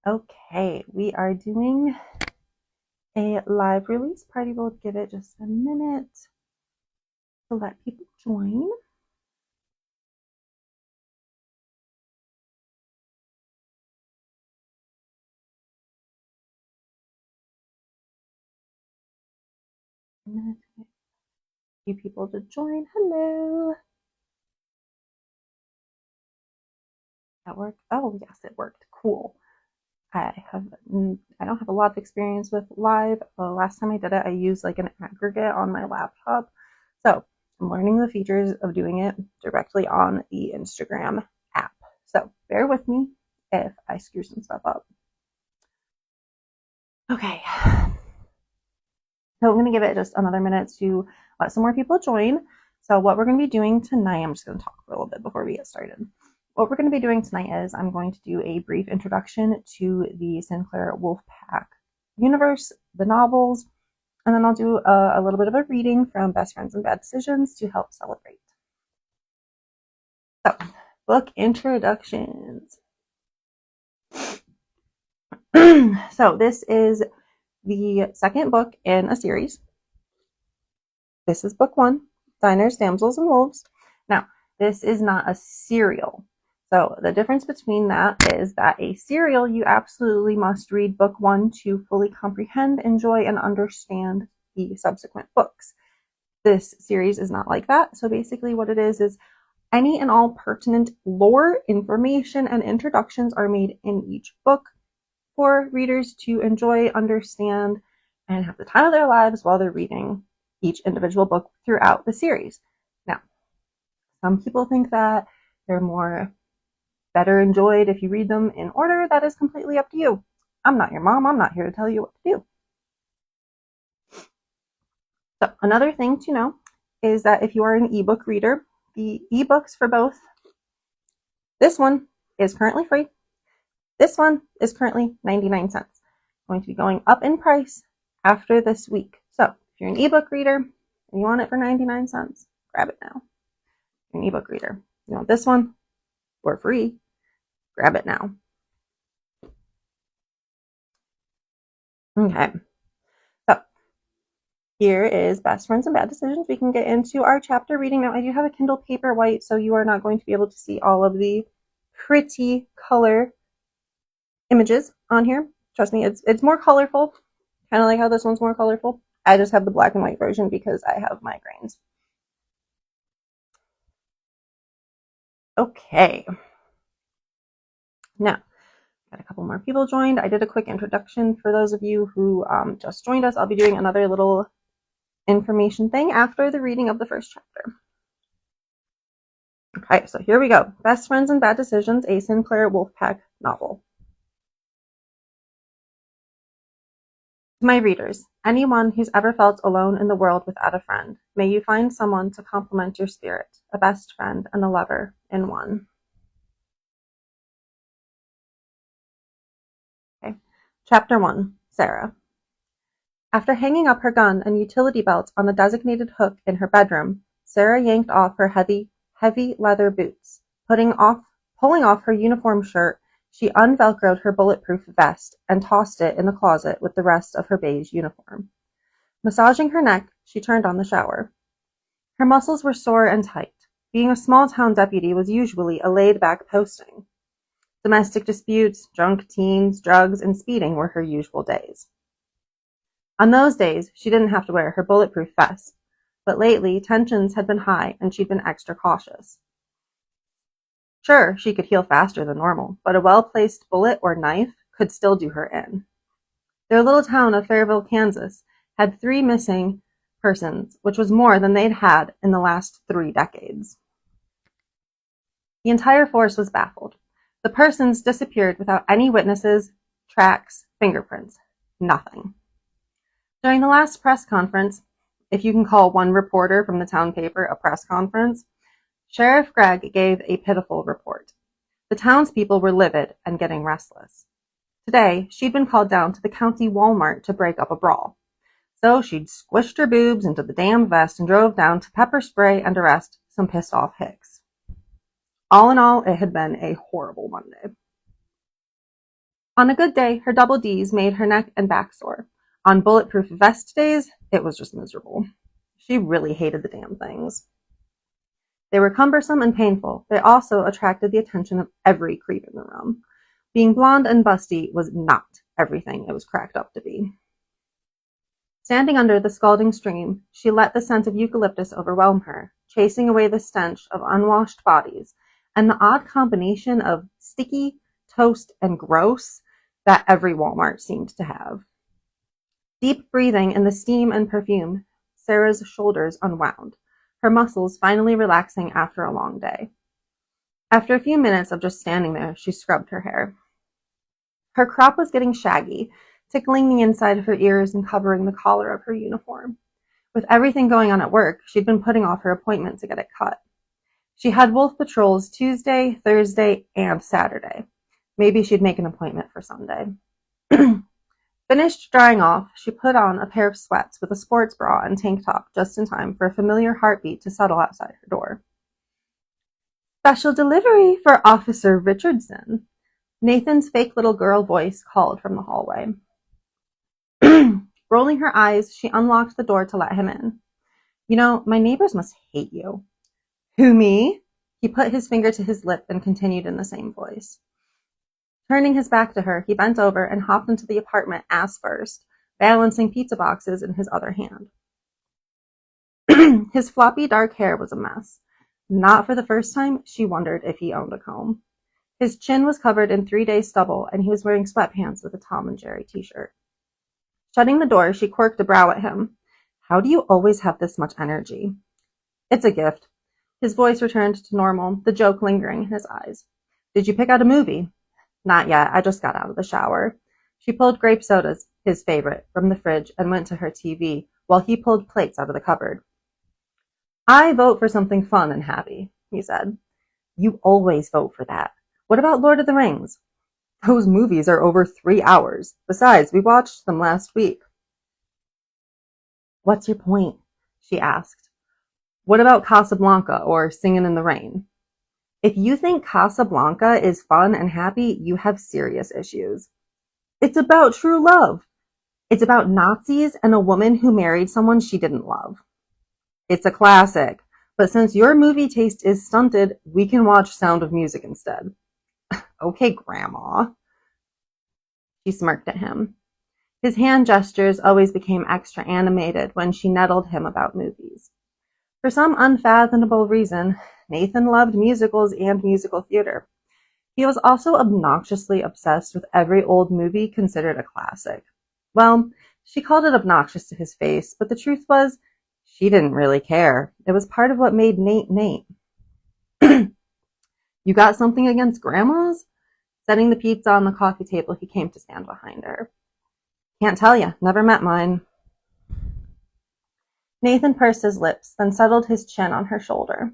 Okay, we are doing a live release party. We'll give it just a minute to let people join. A minute to get a few people to join. Hello. That worked? Oh, yes, it worked. Cool. I don't have a lot of experience with live. The last time I did it, I used like an aggregate on my laptop. So I'm learning the features of doing it directly on the Instagram app. So bear with me if I screw some stuff up. Okay. So I'm going to give it just another minute to let some more people join. So what we're going to be doing tonight, I'm just going to talk for a little bit before we get started. What we're going to be doing tonight is I'm going to do a brief introduction to the Sinclair Wolfpack universe, the novels, and then I'll do a little bit of a reading from Best Friends and Bad Decisions to help celebrate. So, book introductions. So this is the second book in a series. This is book one, Diners, Damsels, and Wolves. Now, this is not a serial. So the difference between that is that a serial, you absolutely must read book one to fully comprehend, enjoy, and understand the subsequent books. This series is not like that. So basically what it is any and all pertinent lore, information, and introductions are made in each book for readers to enjoy, understand, and have the time of their lives while they're reading each individual book throughout the series. Now, some people think that they're better enjoyed if you read them in order. That is completely up to you. I'm not your mom. I'm not here to tell you what to do. So another thing to know is that if you are an ebook reader, the ebooks for both, this one is currently free. This one is currently 99 cents. Going to be going up in price after this week. So if you're an ebook reader and you want it for 99 cents, grab it now. If you're an ebook reader, you want this one for free, grab it now. Okay. So here is Best Friends and Bad Decisions. We can get into our chapter reading. Now, I do have a Kindle Paperwhite, so you are not going to be able to see all of the pretty color images on here. Trust me, it's more colorful, kind of like how this one's more colorful. I just have the black and white version because I have migraines. Okay. Now, got a couple more people joined. I did a quick introduction for those of you who just joined us. I'll be doing another little information thing after the reading of the first chapter. Okay, so here we go. Best Friends and Bad Decisions, a Sinclair Wolfpack novel. To my readers, anyone who's ever felt alone in the world without a friend, may you find someone to complement your spirit, a best friend and a lover in one. Okay. Chapter 1, Sarah. After hanging up her gun and utility belt on the designated hook in her bedroom, Sarah yanked off her heavy leather boots. Pulling off her uniform shirt, she unvelcroed her bulletproof vest and tossed it in the closet with the rest of her beige uniform. Massaging her neck, she turned on the shower. Her muscles were sore and tight. Being a small-town deputy was usually a laid-back posting. Domestic disputes, drunk teens, drugs, and speeding were her usual days. On those days, she didn't have to wear her bulletproof vest, but lately tensions had been high and she'd been extra cautious. Sure, she could heal faster than normal, but a well-placed bullet or knife could still do her in. Their little town of Fairville, Kansas, had 3 missing persons, which was more than they'd had in the last 3 decades. The entire force was baffled. The persons disappeared without any witnesses, tracks, fingerprints. Nothing. During the last press conference, if you can call one reporter from the town paper a press conference, Sheriff Gregg gave a pitiful report. The townspeople were livid and getting restless. Today, she'd been called down to the county Walmart to break up a brawl. So she'd squished her boobs into the damn vest and drove down to pepper spray and arrest some pissed off hicks. All in all, it had been a horrible Monday. On a good day, her double Ds made her neck and back sore. On bulletproof vest days, it was just miserable. She really hated the damn things. They were cumbersome and painful. They also attracted the attention of every creep in the room. Being blonde and busty was not everything it was cracked up to be. Standing under the scalding stream, she let the scent of eucalyptus overwhelm her, chasing away the stench of unwashed bodies and the odd combination of sticky, toast, and gross that every Walmart seemed to have. Deep breathing in the steam and perfume, Sarah's shoulders unwound, her muscles finally relaxing after a long day. After a few minutes of just standing there, she scrubbed her hair. Her crop was getting shaggy, tickling the inside of her ears and covering the collar of her uniform. With everything going on at work, she'd been putting off her appointment to get it cut. She had wolf patrols Tuesday, Thursday, and Saturday. Maybe she'd make an appointment for Sunday. Finished drying off, she put on a pair of sweats with a sports bra and tank top just in time for a familiar heartbeat to settle outside her door. Special delivery for Officer Richardson. Nathan's fake little girl voice called from the hallway. Rolling her eyes, she unlocked the door to let him in. You know, my neighbors must hate you. Who, me? He put his finger to his lip and continued in the same voice. Turning his back to her, he bent over and hopped into the apartment ass first, balancing pizza boxes in his other hand. His floppy dark hair was a mess. Not for the first time, she wondered if he owned a comb. His chin was covered in 3-day stubble, and he was wearing sweatpants with a Tom and Jerry t-shirt. Shutting the door, she quirked a brow at him. How do you always have this much energy? It's a gift. His voice returned to normal, the joke lingering in his eyes. Did you pick out a movie? Not yet. I just got out of the shower. She pulled grape sodas, his favorite, from the fridge and went to her TV while he pulled plates out of the cupboard. I vote for something fun and happy, he said. You always vote for that. What about Lord of the Rings? Those movies are over 3 hours. Besides, we watched them last week. What's your point? She asked. What about Casablanca or Singin' in the Rain? If you think Casablanca is fun and happy, you have serious issues. It's about true love. It's about Nazis and a woman who married someone she didn't love. It's a classic, but since your movie taste is stunted, we can watch Sound of Music instead. Okay, Grandma. She smirked at him. His hand gestures always became extra animated when she nettled him about movies. For some unfathomable reason, Nathan loved musicals and musical theater. He was also obnoxiously obsessed with every old movie considered a classic. Well, she called it obnoxious to his face, but the truth was, she didn't really care. It was part of what made Nate Nate. You got something against grandmas? Setting the pizza on the coffee table, he came to stand behind her. Can't tell ya. Never met mine. Nathan pursed his lips, then settled his chin on her shoulder.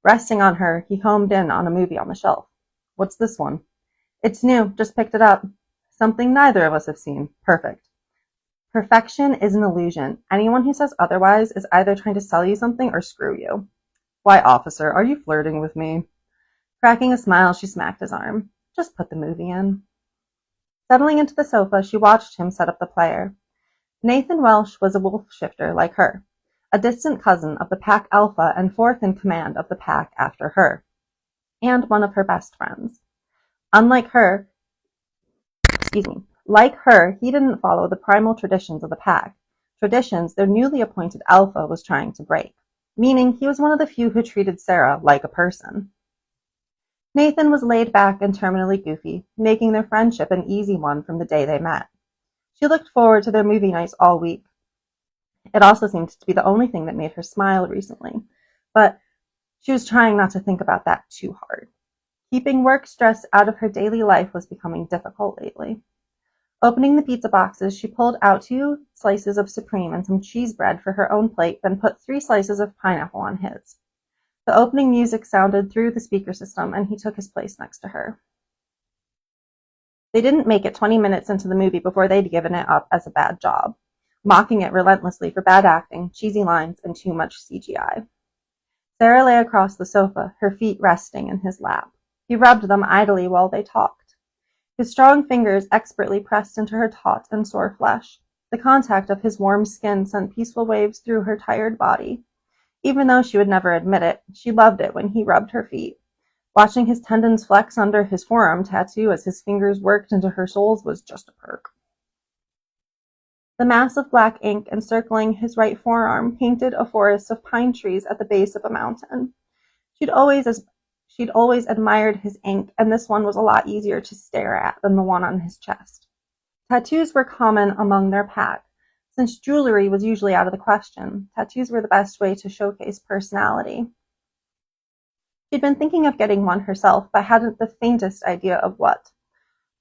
Resting on her, he homed in on a movie on the shelf. What's this one? It's new. Just picked it up. Something neither of us have seen. Perfect. Perfection is an illusion. Anyone who says otherwise is either trying to sell you something or screw you. Why, officer, are you flirting with me? Cracking a smile, she smacked his arm. Just put the movie in. Settling into the sofa, she watched him set up the player. Nathan Welsh was a wolf shifter like her, a distant cousin of the Pack Alpha and fourth in command of the pack after her, and one of her best friends. Like her, he didn't follow the primal traditions of the pack, traditions their newly appointed Alpha was trying to break, meaning he was one of the few who treated Sarah like a person. Nathan was laid back and terminally goofy, making their friendship an easy one from the day they met. She looked forward to their movie nights all week. It also seemed to be the only thing that made her smile recently, but she was trying not to think about that too hard. Keeping work stress out of her daily life was becoming difficult lately. Opening the pizza boxes, she pulled out 2 slices of Supreme and some cheese bread for her own plate, then put 3 slices of pineapple on his. The opening music sounded through the speaker system, and he took his place next to her. They didn't make it 20 minutes into the movie before they'd given it up as a bad job, mocking it relentlessly for bad acting, cheesy lines, and too much CGI. Sarah lay across the sofa, her feet resting in his lap. He rubbed them idly while they talked. His strong fingers expertly pressed into her taut and sore flesh. The contact of his warm skin sent peaceful waves through her tired body. Even though she would never admit it, she loved it when he rubbed her feet. Watching his tendons flex under his forearm tattoo as his fingers worked into her soles was just a perk. The mass of black ink encircling his right forearm painted a forest of pine trees at the base of a mountain. She'd always admired his ink, and this one was a lot easier to stare at than the one on his chest. Tattoos were common among their pack. Since jewelry was usually out of the question, tattoos were the best way to showcase personality. She'd been thinking of getting one herself, but hadn't the faintest idea of what.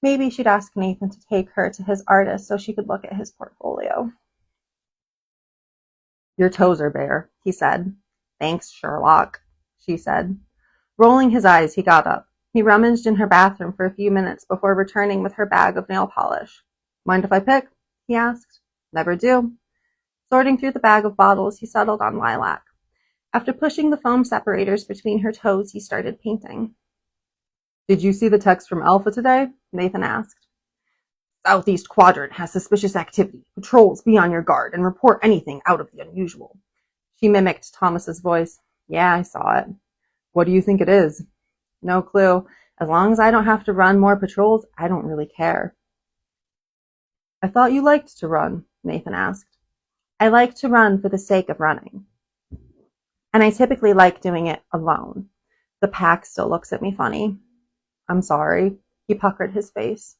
Maybe she'd ask Nathan to take her to his artist so she could look at his portfolio. "Your toes are bare," he said. "Thanks, Sherlock," she said. Rolling his eyes, he got up. He rummaged in her bathroom for a few minutes before returning with her bag of nail polish. "Mind if I pick?" he asked. "Never do." Sorting through the bag of bottles, he settled on lilac. After pushing the foam separators between her toes, he started painting. "Did you see the text from Alpha today?" Nathan asked. "Southeast Quadrant has suspicious activity. Patrols, be on your guard and report anything out of the unusual." She mimicked Thomas's voice. "Yeah, I saw it." "What do you think it is?" "No clue. As long as I don't have to run more patrols, I don't really care." "I thought you liked to run," Nathan asked. "I like to run for the sake of running. And I typically like doing it alone." The pack still looks at me funny. "I'm sorry." He puckered his face.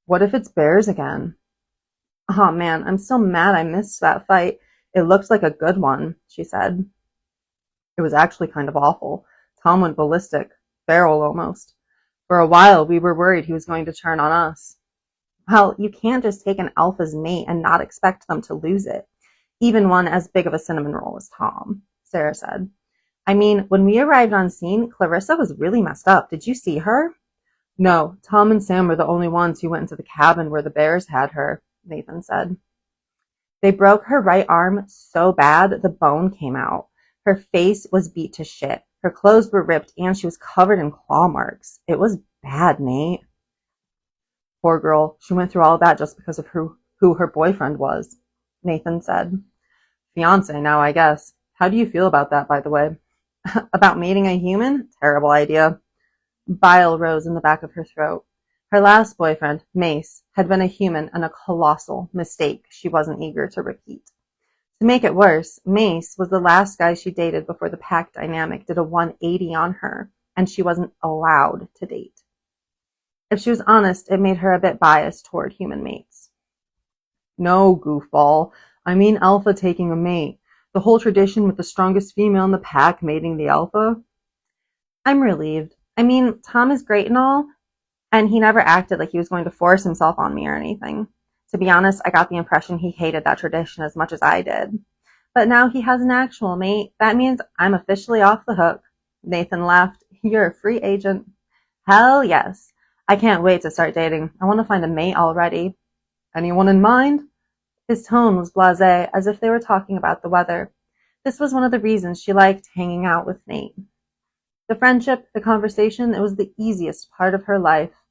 "What if it's bears again?" "Oh man, I'm still mad I missed that fight. It looked like a good one," she said. "It was actually kind of awful. Tom went ballistic. Feral almost. For a while we were worried he was going to turn on us." "Well, you can't just take an alpha's mate and not expect them to lose it. Even one as big of a cinnamon roll as Tom," Sarah said. "I mean, when we arrived on scene, Clarissa was really messed up. Did you see her?" "No, Tom and Sam were the only ones who went into the cabin where the bears had her," Nathan said. "They broke her right arm so bad the bone came out. Her face was beat to shit. Her clothes were ripped and she was covered in claw marks. It was bad, Nate." "Poor girl. She went through all of that just because of who her boyfriend was," Nathan said. "Fiance now, I guess. How do you feel about that, by the way?" "About mating a human? Terrible idea." Bile rose in the back of her throat. Her last boyfriend, Mace, had been a human and a colossal mistake she wasn't eager to repeat. To make it worse, Mace was the last guy she dated before the pack dynamic did a 180 on her, and she wasn't allowed to date. If she was honest, it made her a bit biased toward human mates. "No, goofball. I mean alpha taking a mate. The whole tradition with the strongest female in the pack mating the alpha." "I'm relieved. I mean, Tom is great and all, and he never acted like he was going to force himself on me or anything. To be honest, I got the impression he hated that tradition as much as I did. But now he has an actual mate. That means I'm officially off the hook." Nathan laughed. "You're a free agent." "Hell yes. I can't wait to start dating. I want to find a mate already." "Anyone in mind?" His tone was blasé, as if they were talking about the weather. This was one of the reasons she liked hanging out with Nate. The friendship, the conversation, it was the easiest part of her life.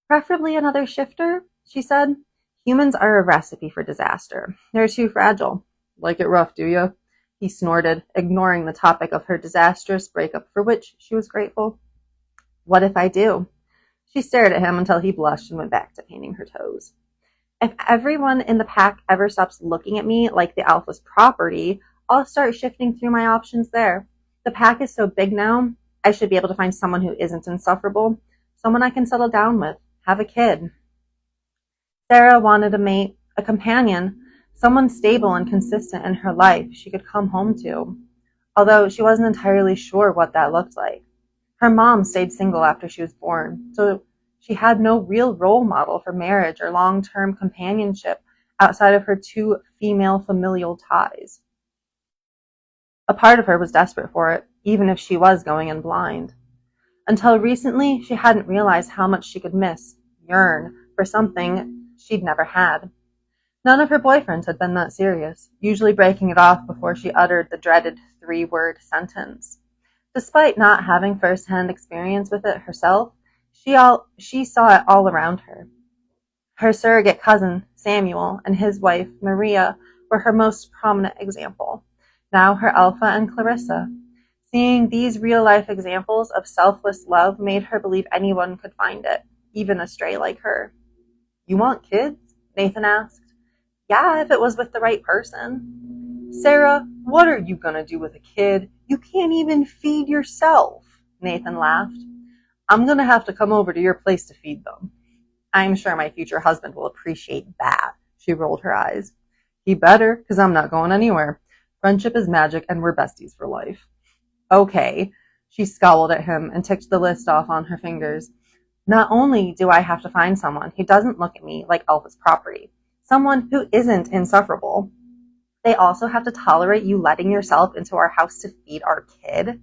"Preferably another shifter," she said. "Humans are a recipe for disaster. They're too fragile." "Like it rough, do you?" He snorted, ignoring the topic of her disastrous breakup for which she was grateful. "What if I do?" She stared at him until he blushed and went back to painting her toes. "If everyone in the pack ever stops looking at me like the alpha's property, I'll start shifting through my options there. The pack is so big now, I should be able to find someone who isn't insufferable, someone I can settle down with, have a kid." Sarah wanted a mate, a companion, someone stable and consistent in her life she could come home to, although she wasn't entirely sure what that looked like. Her mom stayed single after she was born, so she had no real role model for marriage or long-term companionship outside of her two female familial ties. A part of her was desperate for it, even if she was going in blind. Until recently, she hadn't realized how much she could miss, yearn, for something she'd never had. None of her boyfriends had been that serious, usually breaking it off before she uttered the dreaded three-word sentence. Despite not having first-hand experience with it herself, She saw it all around her. Her surrogate cousin, Samuel, and his wife, Maria, were her most prominent example. Now her Alpha and Clarissa. Seeing these real-life examples of selfless love made her believe anyone could find it, even a stray like her. You want kids? Nathan asked. Yeah, if it was with the right person. Sarah, what are you gonna do with a kid? You can't even feed yourself, Nathan laughed. I'm gonna have to come over to your place to feed them. I'm sure my future husband will appreciate that, she rolled her eyes. He better, because I'm not going anywhere. Friendship is magic and we're besties for life. Okay, she scowled at him and ticked the list off on her fingers. Not only do I have to find someone who doesn't look at me like Elvis property, someone who isn't insufferable, they also have to tolerate you letting yourself into our house to feed our kid.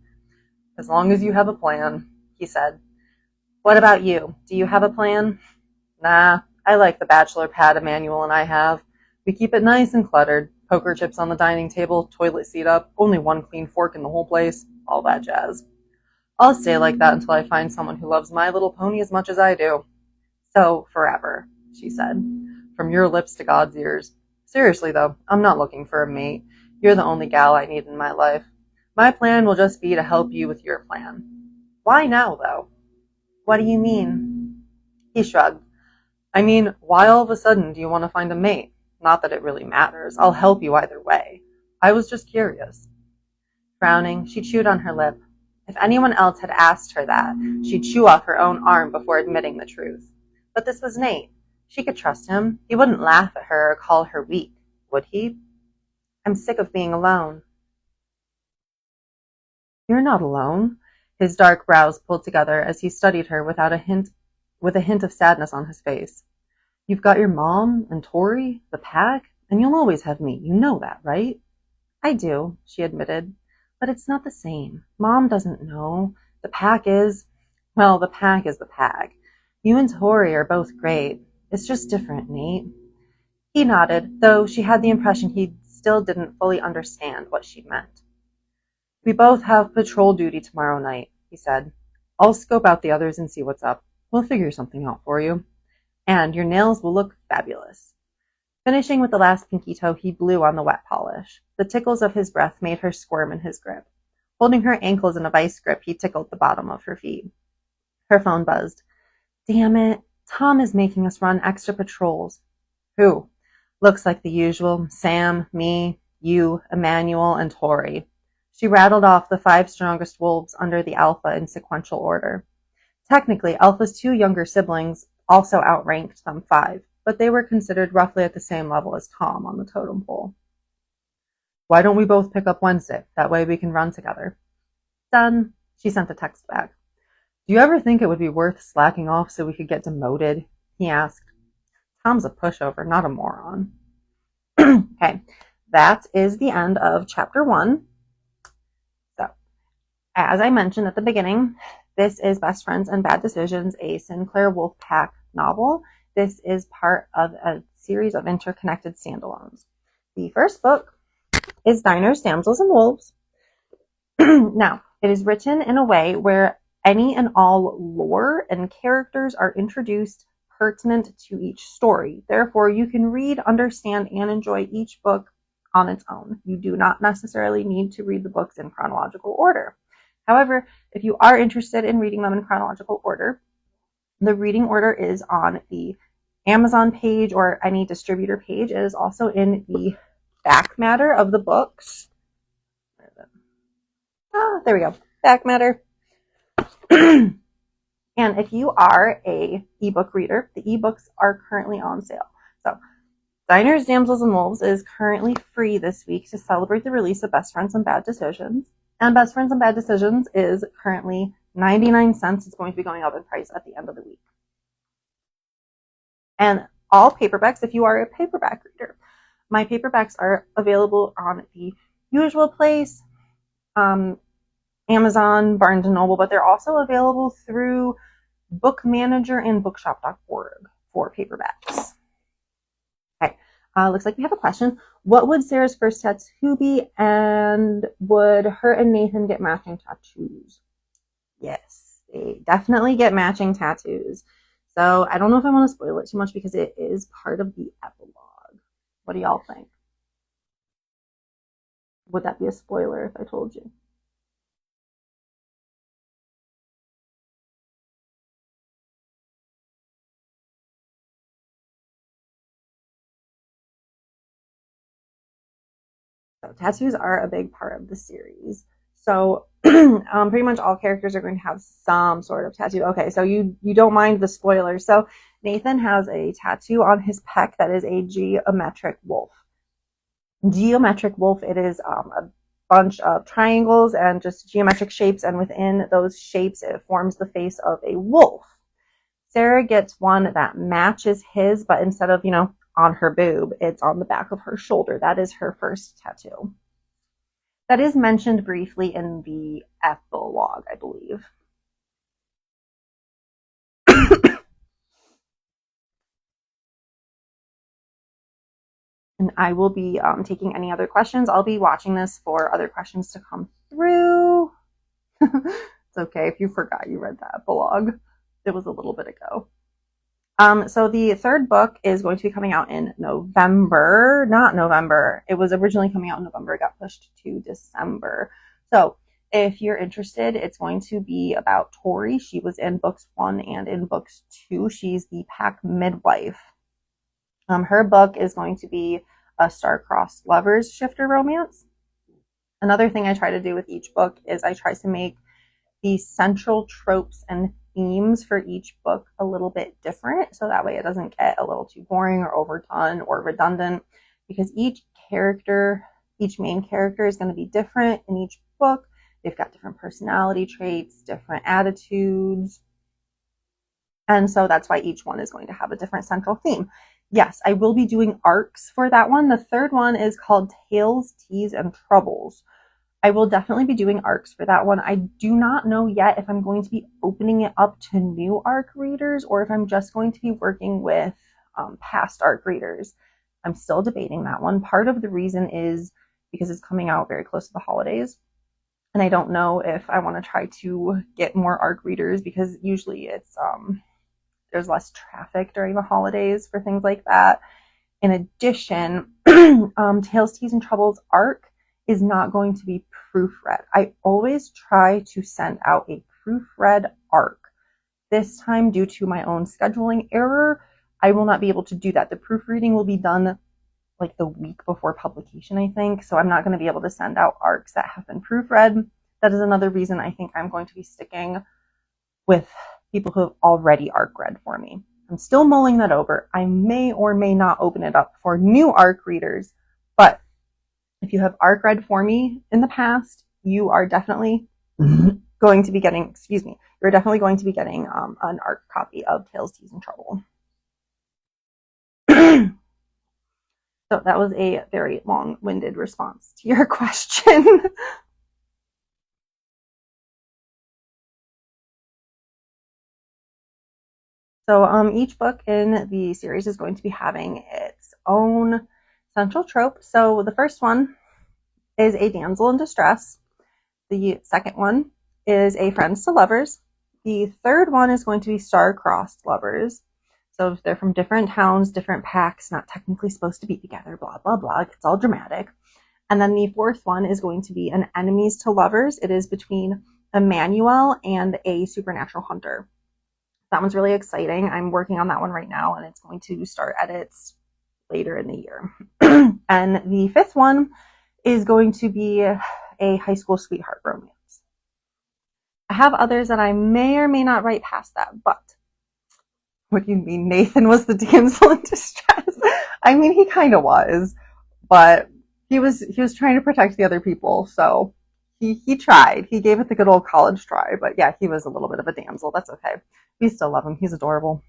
As long as you have a plan, he said. What about you? Do you have a plan? Nah, I like the bachelor pad Emmanuel and I have. We keep it nice and cluttered. Poker chips on the dining table, toilet seat up, only one clean fork in the whole place, all that jazz. I'll stay like that until I find someone who loves My Little Pony as much as I do. So, forever, she said, from your lips to God's ears. Seriously, though, I'm not looking for a mate. You're the only gal I need in my life. My plan will just be to help you with your plan. Why now, though? What do you mean? He shrugged. I mean, why all of a sudden do you want to find a mate? Not that it really matters. I'll help you either way. I was just curious. Frowning, she chewed on her lip. If anyone else had asked her that, she'd chew off her own arm before admitting the truth. But this was Nate. She could trust him. He wouldn't laugh at her or call her weak, would he? I'm sick of being alone. You're not alone. His dark brows pulled together as he studied her with a hint of sadness on his face. You've got your mom and Tori, the pack, and you'll always have me. You know that, right? I do, she admitted. But it's not the same. Mom doesn't know. The pack is the pack. You and Tori are both great. It's just different, Nate. He nodded, though she had the impression he still didn't fully understand what she meant. We both have patrol duty tomorrow night, he said. I'll scope out the others and see what's up. We'll figure something out for you. And your nails will look fabulous. Finishing with the last pinky toe, he blew on the wet polish. The tickles of his breath made her squirm in his grip. Holding her ankles in a vice grip, he tickled the bottom of her feet. Her phone buzzed. Damn it. Tom is making us run extra patrols. Who? Looks like the usual. Sam, me, you, Emmanuel, and Tori. She rattled off the 5 strongest wolves under the Alpha in sequential order. Technically, Alpha's 2 younger siblings also outranked them 5, but they were considered roughly at the same level as Tom on the totem pole. Why don't we both pick up Wednesday? That way we can run together. Done. She sent a text back. Do you ever think it would be worth slacking off so we could get demoted? He asked. Tom's a pushover, not a moron. Okay, that is the end of chapter 1. So, as I mentioned at the beginning, this is Best Friends and Bad Decisions, a Sinclair Wolfpack novel. This is part of a series of interconnected standalones. The first book is Diners, Damsels, and Wolves. Now, it is written in a way where any and all lore and characters are introduced pertinent to each story. Therefore, you can read, understand, and enjoy each book on its own. You do not necessarily need to read the books in chronological order. However, if you are interested in reading them in chronological order, the reading order is on the Amazon page or any distributor page. It is also in the back matter of the books. There we go. Back matter. And if you are a ebook reader, the ebooks are currently on sale. So Diners, Damsels, and Wolves is currently free this week to celebrate the release of Best Friends and Bad Decisions. And Best Friends and Bad Decisions is currently 99 cents. It's going to be going up in price at the end of the week. And all paperbacks, if you are a paperback reader, my paperbacks are available on the usual place, Amazon, Barnes & Noble, but they're also available through Book Manager and bookshop.org for paperbacks. Okay, looks like we have a question. What would Sarah's first tattoo be, and would her and Nathan get matching tattoos? Yes, They definitely get matching tattoos. So I don't know if I want to spoil it too much because it is part of the epilogue. What do y'all think? Would that be a spoiler if I told you? So tattoos are a big part of the series. So pretty much all characters are going to have some sort of tattoo. Okay, so you don't mind the spoilers. So Nathan has a tattoo on his pec that is a geometric wolf. Geometric wolf, it is a bunch of triangles and just geometric shapes, and within those shapes, it forms the face of a wolf. Sarah gets one that matches his, but instead of, on her boob, it's on the back of her shoulder. That is her first tattoo. That is mentioned briefly in the epilogue, I believe. And I will be taking any other questions. I'll be watching this for other questions to come through. It's okay if you forgot you read that epilogue. It was a little bit ago. So the third book is going to be coming out in November. Not November. It was originally coming out in November. It got pushed to December. So if you're interested, it's going to be about Tori. She was in books 1 and in books 2. She's the pack midwife. Her book is going to be a star-crossed lovers shifter romance. Another thing I try to do with each book is I try to make the central tropes and themes for each book a little bit different, so that way it doesn't get a little too boring or overdone or redundant, because each main character is going to be different in each book. They've got different personality traits, different attitudes, and so that's why each one is going to have a different central theme. Yes, I will be doing arcs for that one. The third one is called Tales, Teas, and Troubles. I will definitely be doing arcs for that one. I do not know yet if I'm going to be opening it up to new arc readers or if I'm just going to be working with past arc readers. I'm still debating that one. Part of the reason is because it's coming out very close to the holidays. And I don't know if I want to try to get more arc readers because usually it's there's less traffic during the holidays for things like that. In addition, Tales, Teas, and Troubles arc is not going to be proofread. I always try to send out a proofread arc. This time, due to my own scheduling error, I will not be able to do that. The proofreading will be done like the week before publication, I think. So I'm not going to be able to send out arcs that have been proofread. That is another reason I think I'm going to be sticking with people who have already arc read for me. I'm still mulling that over. I may or may not open it up for new arc readers, but if you have arc read for me in the past, you are definitely going to be getting, you're definitely going to be getting an arc copy of Tales, Teas, and Trouble. So that was a very long-winded response to your question. So each book in the series is going to be having its own central trope. So the first one is a damsel in distress. The second one is a friends to lovers. The third one is going to be star-crossed lovers. So if they're from different towns, different packs, not technically supposed to be together, blah, blah, blah. It's all dramatic. And then the fourth one is going to be an enemies to lovers. It is between Emmanuel and a supernatural hunter. That one's really exciting. I'm working on that one right now, and it's going to start edits later in the year. And the fifth one is going to be a high school sweetheart romance. I have others that I may or may not write past that, but what do you mean Nathan was the damsel in distress? I mean, he kind of was, but he was trying to protect the other people, so he tried. He gave it the good old college try, but yeah, he was a little bit of a damsel. That's okay. We still love him. He's adorable.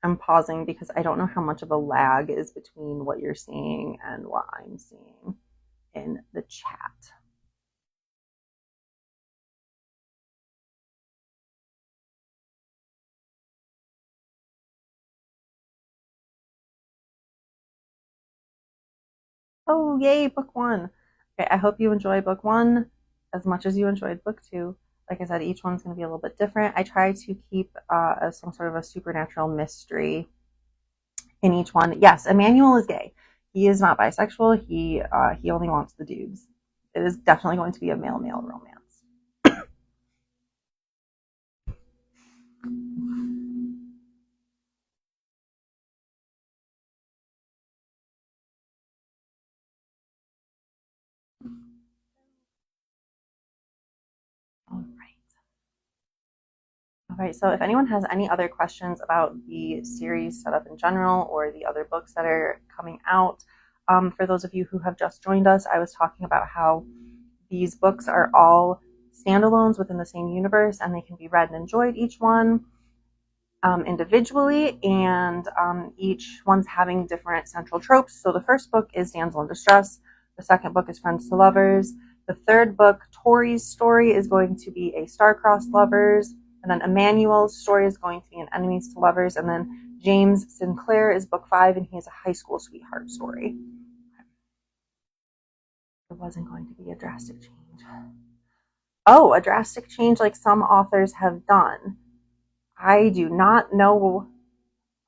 I'm pausing because I don't know how much of a lag is between what you're seeing and what I'm seeing in the chat. Oh, yay, book one. Okay, I hope you enjoy book one as much as you enjoyed book two. Like I said, each one's going to be a little bit different. I try to keep some sort of a supernatural mystery in each one. Yes, Emmanuel is gay. He is not bisexual. He only wants the dudes. It is definitely going to be a male-male romance. All right. All right, so if anyone has any other questions about the series setup in general or the other books that are coming out, for those of you who have just joined us, I was talking about how these books are all standalones within the same universe and they can be read and enjoyed, each one individually, and each one's having different central tropes. So the first book is Damsel in Distress. The second book is Friends to Lovers. The third book, Tori's story, is going to be a star-crossed lovers. And then Emmanuel's story is going to be an enemies to lovers. And then James Sinclair is book 5, and he has a high school sweetheart story. It wasn't going to be a drastic change. Oh, a drastic change like some authors have done. I do not know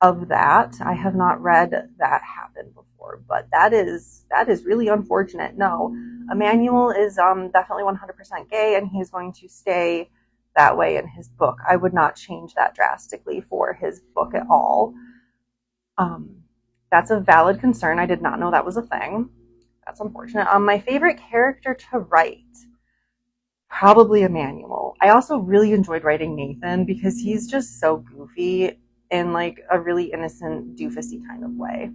of that. I have not read that happen before, but that is really unfortunate. No, Emmanuel is definitely 100% gay, and he's going to stay that way in his book. I would not change that drastically for his book at all. That's a valid concern. I did not know that was a thing. That's unfortunate. My favorite character to write, probably Emmanuel. I also really enjoyed writing Nathan because he's just so goofy in like a really innocent, doofusy kind of way.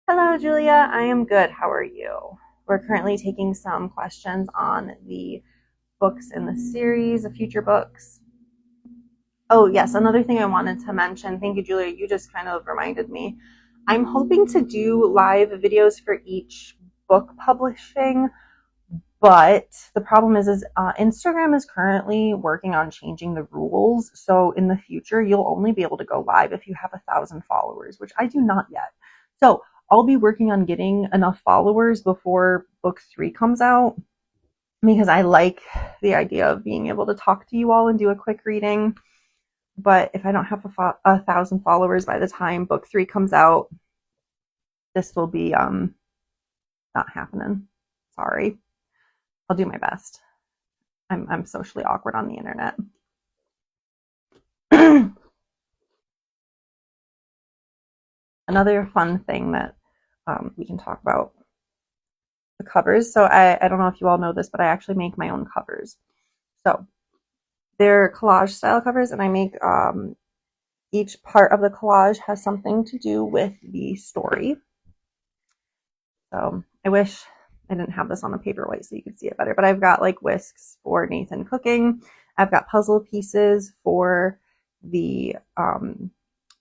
Hello, Julia. I am good. How are you? We're currently taking some questions on the books in the series, the future books. Oh, yes, another thing I wanted to mention. Thank you, Julia. You just kind of reminded me. I'm hoping to do live videos for each book publishing, but the problem is Instagram is currently working on changing the rules. So in the future, you'll only be able to go live if you have 1,000 followers, which I do not yet. So I'll be working on getting enough followers before book 3 comes out, because I like the idea of being able to talk to you all and do a quick reading. But if I don't have 1,000 followers by the time book 3 comes out, this will be not happening. Sorry. I'll do my best. I'm socially awkward on the internet. Another fun thing that we can talk about, the covers. So I don't know if you all know this, but I actually make my own covers. So they're collage style covers, and I make each part of the collage has something to do with the story. So I wish I didn't have this on a paperweight so you could see it better, but I've got like whisks for Nathan cooking. I've got puzzle pieces for the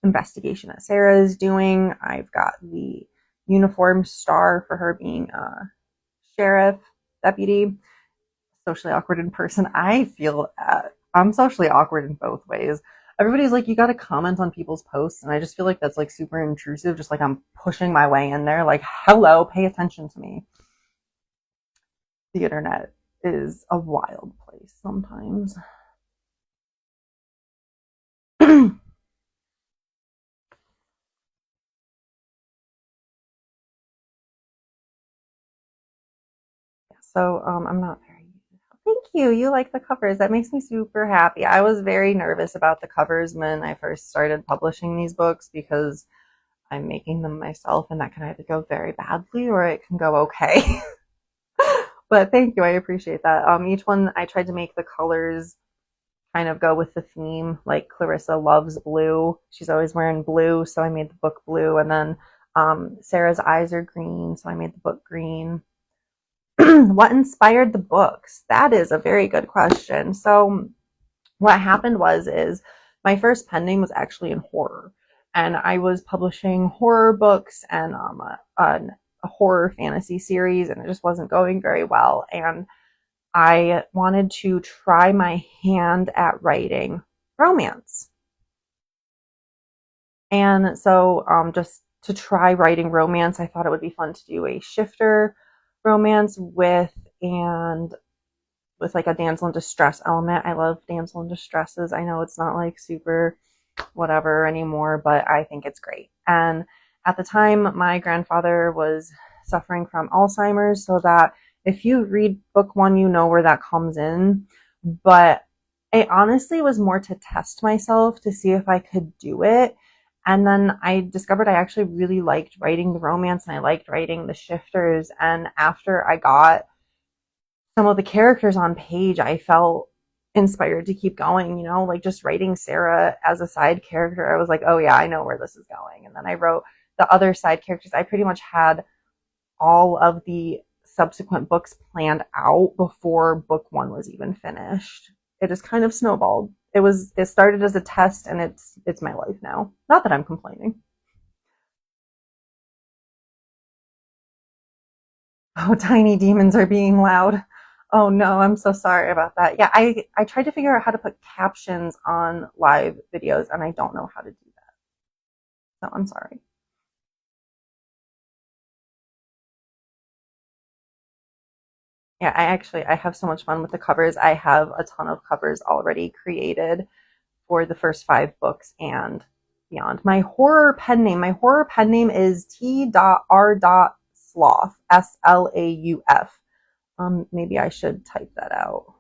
investigation that Sarah is doing. I've got the uniform star for her being a sheriff deputy. Socially awkward in person. I feel I'm socially awkward in both ways. Everybody's like, you got to comment on people's posts, and I just feel like that's like super intrusive, just like I'm pushing my way in there, like, hello, pay attention to me. The internet is a wild place sometimes. So I'm not very. Thank you. You like the covers. That makes me super happy. I was very nervous about the covers when I first started publishing these books because I'm making them myself, and that can either go very badly or it can go okay. But thank you. I appreciate that. Each one I tried to make the colors kind of go with the theme. Like Clarissa loves blue. She's always wearing blue, so I made the book blue. And then Sarah's eyes are green, so I made the book green. What inspired the books? That is a very good question. So what happened is my first pen name was actually in horror, and I was publishing horror books and a horror fantasy series, and it just wasn't going very well. And I wanted to try my hand at writing romance. And so just to try writing romance. I thought it would be fun to do a shifter romance with like a damsel in distress element. I love damsel in distresses. I know it's not like super whatever anymore, but I think it's great. And at the time, my grandfather was suffering from Alzheimer's, so that if you read book one, you know where that comes in. But it honestly was more to test myself to see if I could do it. And then I discovered I actually really liked writing the romance and I liked writing the shifters. And after I got some of the characters on page, I felt inspired to keep going, like just writing Sarah as a side character. I was like, oh yeah, I know where this is going. And then I wrote the other side characters. I pretty much had all of the subsequent books planned out before book one was even finished. It just kind of snowballed. It started as a test and it's my life now. Not that I'm complaining. Oh, tiny demons are being loud. Oh no, I'm so sorry about that. Yeah, I tried to figure out how to put captions on live videos and I don't know how to do that. So I'm sorry. Yeah, I have so much fun with the covers. I have a ton of covers already created for the first 5 books and beyond. My horror pen name is T.R.Slough, Slauf. Maybe I should type that out.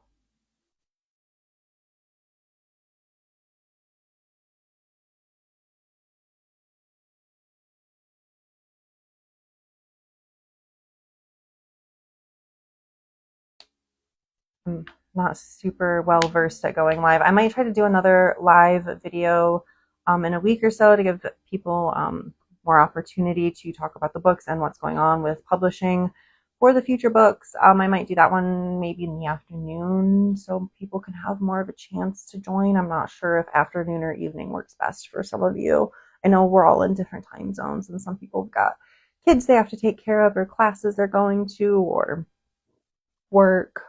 I'm not super well versed at going live. I might try to do another live video in a week or so to give people more opportunity to talk about the books and what's going on with publishing for the future books. I might do that one maybe in the afternoon so people can have more of a chance to join. I'm not sure if afternoon or evening works best for some of you. I know we're all in different time zones and some people have got kids they have to take care of or classes they're going to or work.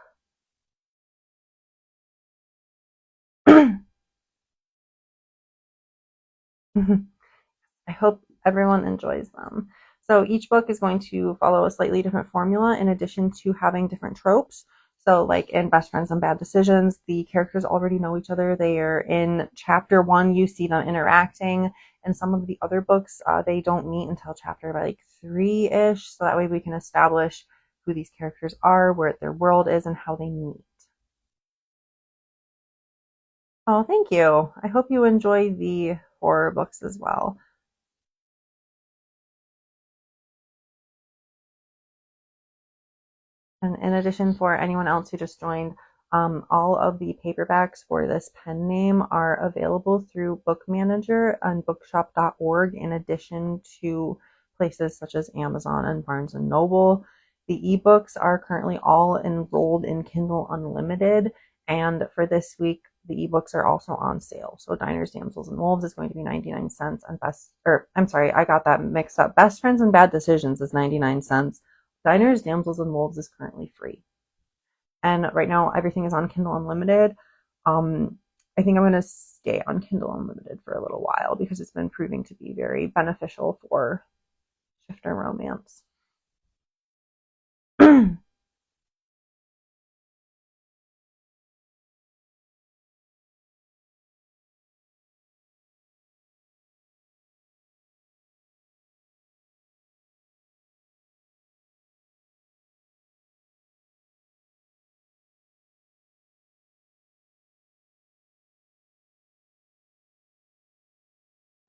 I hope everyone enjoys them. So each book is going to follow a slightly different formula in addition to having different tropes. So like in Best Friends and Bad Decisions, the characters already know each other. They are in chapter 1, you see them interacting. And some of the other books, they don't meet until chapter like 3-ish. So that way we can establish who these characters are, where their world is, and how they meet. Oh, thank you. I hope you enjoy the horror books as well. And in addition, for anyone else who just joined, all of the paperbacks for this pen name are available through Book Manager and bookshop.org, in addition to places such as Amazon and Barnes and Noble. The ebooks are currently all enrolled in Kindle Unlimited, and for this week, the ebooks are also on sale. So Diners, Damsels, and Wolves is going to be 99 cents, and I'm sorry, I got that mixed up. Best Friends and Bad Decisions is 99 cents. Diners, Damsels, and Wolves is currently free. And right now, everything is on Kindle Unlimited. Um, I think I'm going to stay on Kindle Unlimited for a little while because it's been proving to be very beneficial for shifter romance.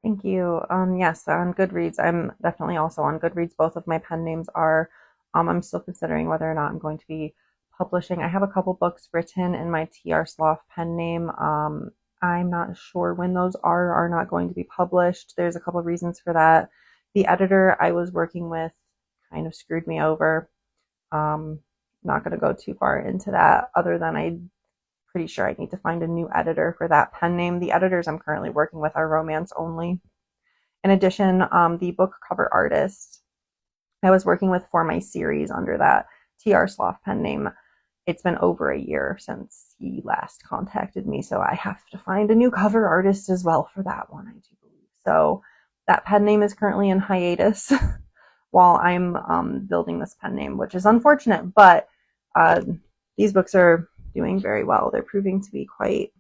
Thank you. Yes, on Goodreads. I'm definitely also on Goodreads. Both of my pen names are. I'm still considering whether or not I'm going to be publishing. I have a couple books written in my TR Sloth pen name. I'm not sure when those are not going to be published. There's a couple of reasons for that. The editor I was working with kind of screwed me over. Not going to go too far into that, other than I'm pretty sure I need to find a new editor for that pen name. The editors I'm currently working with are romance only. In addition, the book cover artist I was working with for my series under that TR Sloth pen name, it's been over a year since he last contacted me, so I have to find a new cover artist as well for that one, I do believe. So That pen name is currently in hiatus while I'm building this pen name, which is unfortunate, but these books are doing very well. They're proving to be quite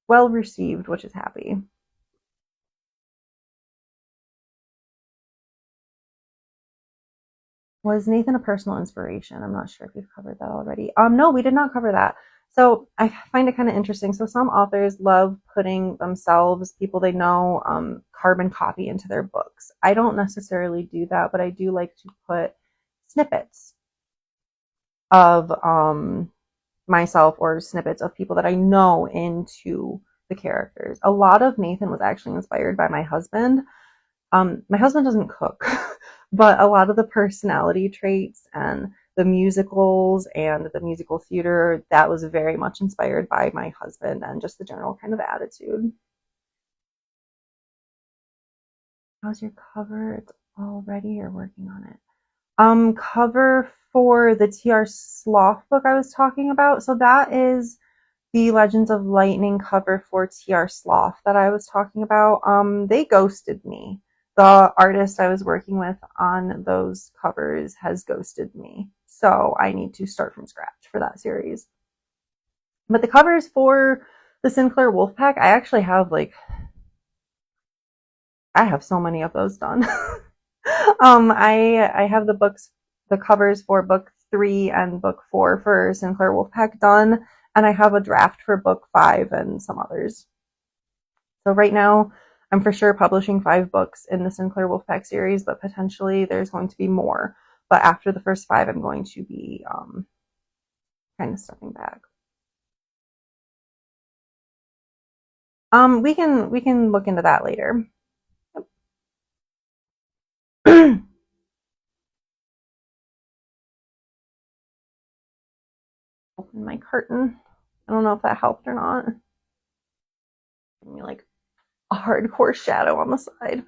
well received, which is happy. Was Nathan a personal inspiration? I'm not sure if we've covered that already. No, we did not cover that. So I find it kind of interesting. So some authors love putting themselves, people they know, carbon copy into their books. I don't necessarily do that, but I do like to put snippets of myself or snippets of people that I know into the characters. A lot of Nathan was actually inspired by my husband. My husband doesn't cook, but a lot of the personality traits and the musicals and the musical theater, that was very much inspired by my husband and just the general kind of attitude. How's your cover? It's all ready. You're working on it. Cover for the T.R. Sloth book I was talking about. So that is the Legends of Lightning cover for T.R. Sloth that I was talking about. They ghosted me. The artist I was working with on those covers has ghosted me. So I need to start from scratch for that series. But the covers for the Sinclair Wolfpack, I actually have I have so many of those done. I have the covers for book 3 and book 4 for Sinclair Wolfpack done, and I have a draft for book 5 and some others. So right now, I'm for sure publishing 5 books in the Sinclair Wolfpack series, but potentially there's going to be more. But after the first 5, I'm going to be kind of stepping back. We can look into that later. Open my curtain. I don't know if that helped or not. Give me like a hardcore shadow on the side.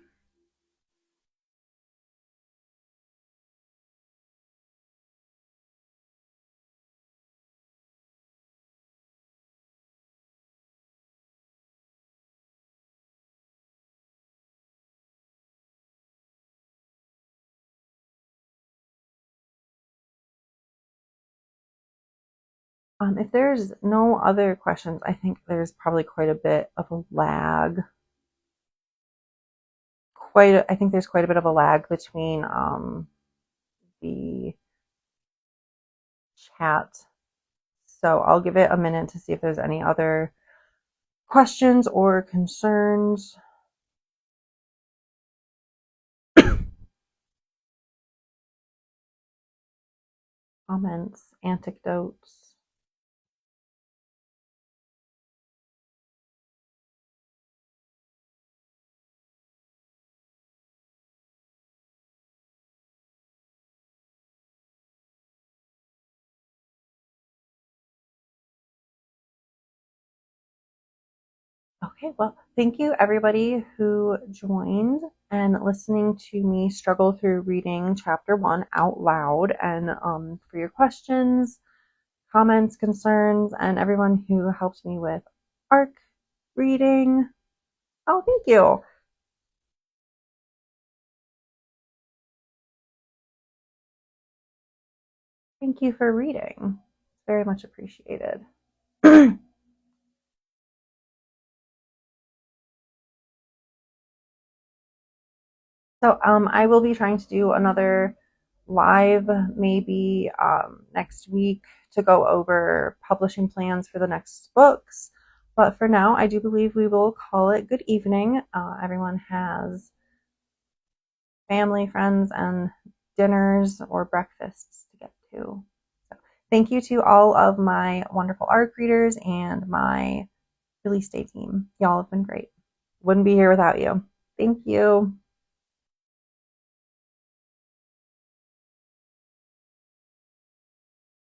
If there's no other questions, I think there's probably quite a bit of a lag. I think there's quite a bit of a lag between the chat. So I'll give it a minute to see if there's any other questions or concerns. Comments, anecdotes. Okay, well, thank you everybody who joined and listening to me struggle through reading chapter 1 out loud, and for your questions, comments, concerns, and everyone who helped me with ARC reading. Oh, thank you. Thank you for reading. Very much appreciated. So I will be trying to do another live maybe next week to go over publishing plans for the next books. But for now, I do believe we will call it good evening. Everyone has family, friends, and dinners or breakfasts to get to. So thank you to all of my wonderful ARC readers and my release day team. Y'all have been great. Wouldn't be here without you. Thank you.